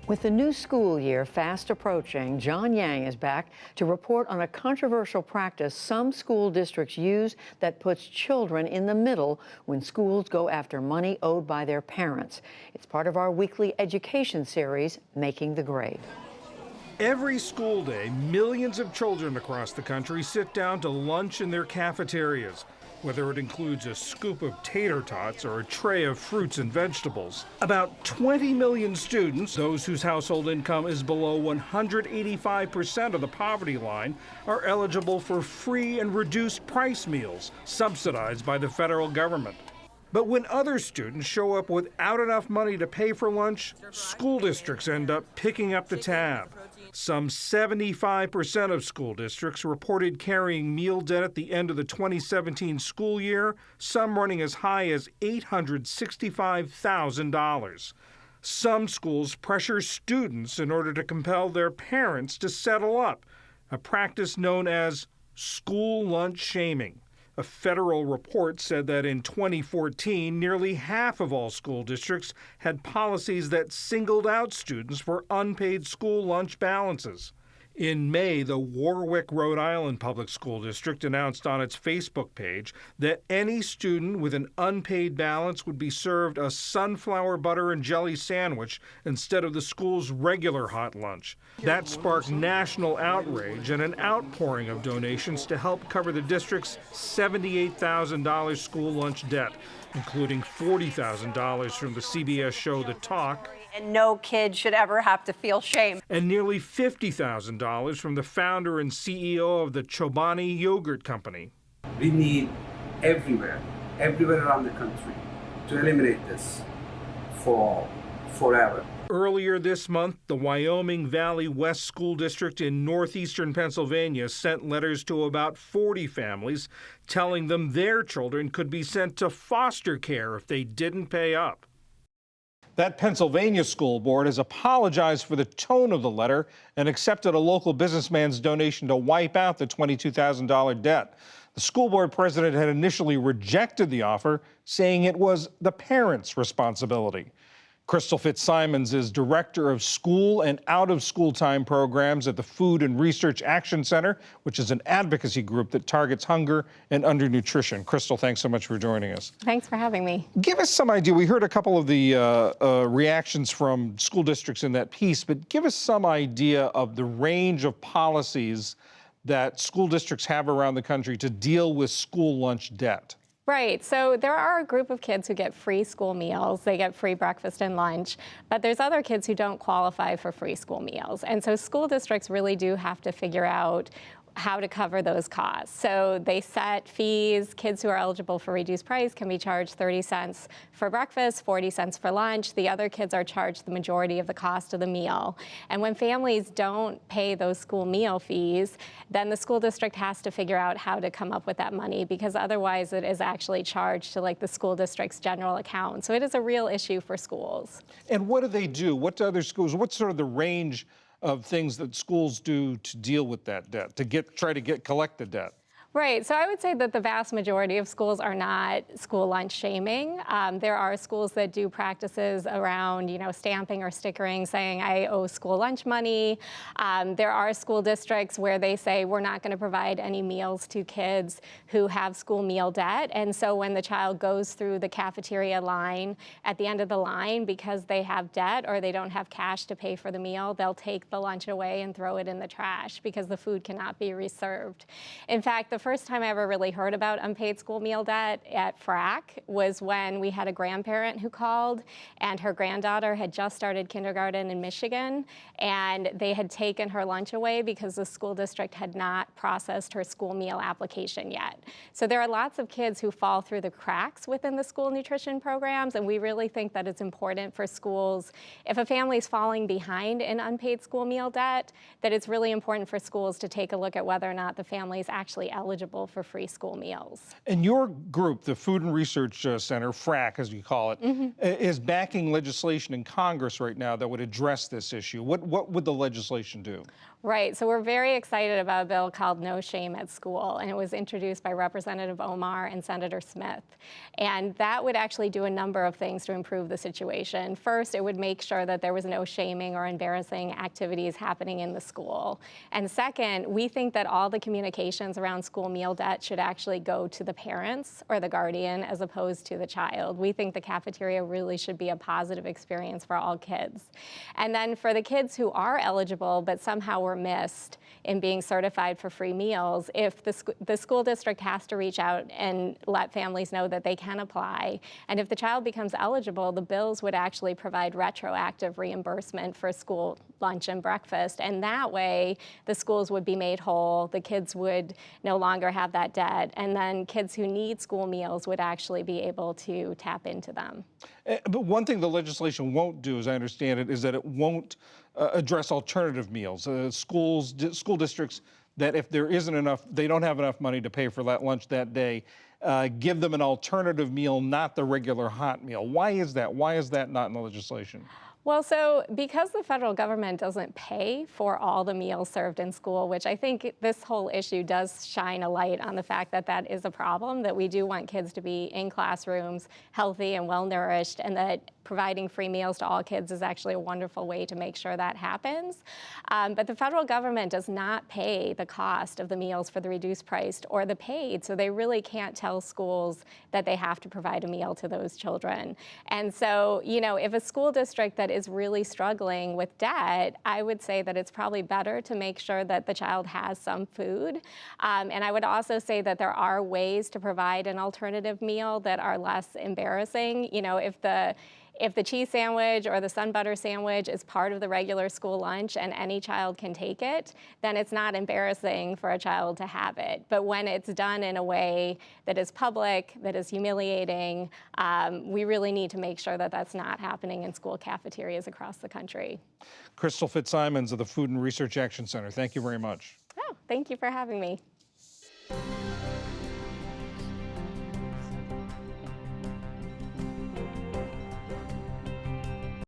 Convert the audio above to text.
With the new school year fast approaching, John Yang is back to report on a controversial practice some school districts use that puts children in the middle when schools go after money owed by their parents. It's part of our weekly education series, Making the Grade. Every school day, millions of children across the country sit down to lunch in their cafeterias, whether it includes a scoop of tater tots or a tray of fruits and vegetables. About 20 million students, those whose household income is below 185% of the poverty line, are eligible for free and reduced price meals, subsidized by the federal government. But when other students show up without enough money to pay for lunch, school districts end up picking up the tab. Some 75% of school districts reported carrying meal debt at the end of the 2017 school year, some running as high as $865,000. Some schools pressure students in order to compel their parents to settle up, a practice known as school lunch shaming. A federal report said that in 2014, nearly half of all school districts had policies that singled out students for unpaid school lunch balances. In May, the Warwick, Rhode Island Public School District announced on its Facebook page that any student with an unpaid balance would be served a sunflower butter and jelly sandwich instead of the school's regular hot lunch. That sparked national outrage and an outpouring of donations to help cover the district's $78,000 school lunch debt, including $40,000 from the CBS show The Talk. And no kid should ever have to feel shame. And nearly $50,000 from the founder and CEO of the Chobani Yogurt Company. We need everywhere around the country to eliminate this forever. Earlier this month, the Wyoming Valley West School District in northeastern Pennsylvania sent letters to about 40 families telling them their children could be sent to foster care if they didn't pay up. That Pennsylvania school board has apologized for the tone of the letter and accepted a local businessman's donation to wipe out the $22,000 debt. The school board president had initially rejected the offer, saying it was the parents' responsibility. Crystal Fitzsimons is director of school and out-of-school time programs at the Food and Research Action Center, which is an advocacy group that targets hunger and undernutrition. Crystal, thanks so much for joining us. Thanks for having me. Give us some idea. We heard a couple of the reactions from school districts in that piece, but give us some idea of the range of policies that school districts have around the country to deal with school lunch debt. Right, so there are a group of kids who get free school meals. They get free breakfast and lunch, but there's other kids who don't qualify for free school meals. And so school districts really do have to figure out how to cover those costs. So they set fees. Kids who are eligible for reduced price can be charged 30 cents for breakfast, 40 cents for lunch. The other kids are charged the majority of the cost of the meal. And when families don't pay those school meal fees, then the school district has to figure out how to come up with that money, because otherwise it is actually charged to like the school district's general account. So it is a real issue for schools. And what do they do? What do other schools, what's sort of the range of things that schools do to deal with that debt, to collect the debt? Right, so I would say that the vast majority of schools are not school lunch shaming. There are schools that do practices around, stamping or stickering, saying I owe school lunch money. There are school districts where they say we're not going to provide any meals to kids who have school meal debt. And so when the child goes through the cafeteria line, at the end of the line, because they have debt or they don't have cash to pay for the meal, they'll take the lunch away and throw it in the trash because the food cannot be reserved. In fact, the first time I ever really heard about unpaid school meal debt at FRAC was when we had a grandparent who called, and her granddaughter had just started kindergarten in Michigan, and they had taken her lunch away because the school district had not processed her school meal application yet. So there are lots of kids who fall through the cracks within the school nutrition programs, and we really think that it's important for schools, if a family is falling behind in unpaid school meal debt, that it's really important for schools to take a look at whether or not the family is actually eligible eligible for free school meals. And your group, the Food and Research Center, FRAC as you call it, is backing legislation in Congress right now that would address this issue. What would the legislation do? Right, so we're very excited about a bill called No Shame at School, and it was introduced by Representative Omar and Senator Smith. And that would actually do a number of things to improve the situation. First, it would make sure that there was no shaming or embarrassing activities happening in the school. And second, we think that all the communications around school meal debt should actually go to the parents or the guardian as opposed to the child. We think the cafeteria really should be a positive experience for all kids. And then for the kids who are eligible but somehow were missed in being certified for free meals, if the school district has to reach out and let families know that they can apply. And if the child becomes eligible, the bills would actually provide retroactive reimbursement for school lunch and breakfast. And that way, the schools would be made whole, the kids would no longer have that debt, and then kids who need school meals would actually be able to tap into them. But one thing the legislation won't do, as I understand it, is that it won't address alternative meals. School districts that if there isn't enough, they don't have enough money to pay for that lunch that day, give them an alternative meal, not the regular hot meal. Why is that? Why is that not in the legislation? Well, so because the federal government doesn't pay for all the meals served in school, which I think this whole issue does shine a light on the fact that that is a problem, that we do want kids to be in classrooms, healthy and well-nourished, and that providing free meals to all kids is actually a wonderful way to make sure that happens. But the federal government does not pay the cost of the meals for the reduced price or the paid, so they really can't tell schools that they have to provide a meal to those children. And so, you know, if a school district that is really struggling with debt, I would say that it's probably better to make sure that the child has some food. And I would also say that there are ways to provide an alternative meal that are less embarrassing. You know, if the cheese sandwich or the sun butter sandwich is part of the regular school lunch and any child can take it, then it's not embarrassing for a child to have it. But when it's done in a way that is public, that is humiliating, we really need to make sure that that's not happening in school cafeterias across the country. Crystal Fitzsimons of the Food and Research Action Center, thank you very much. Oh, thank you for having me.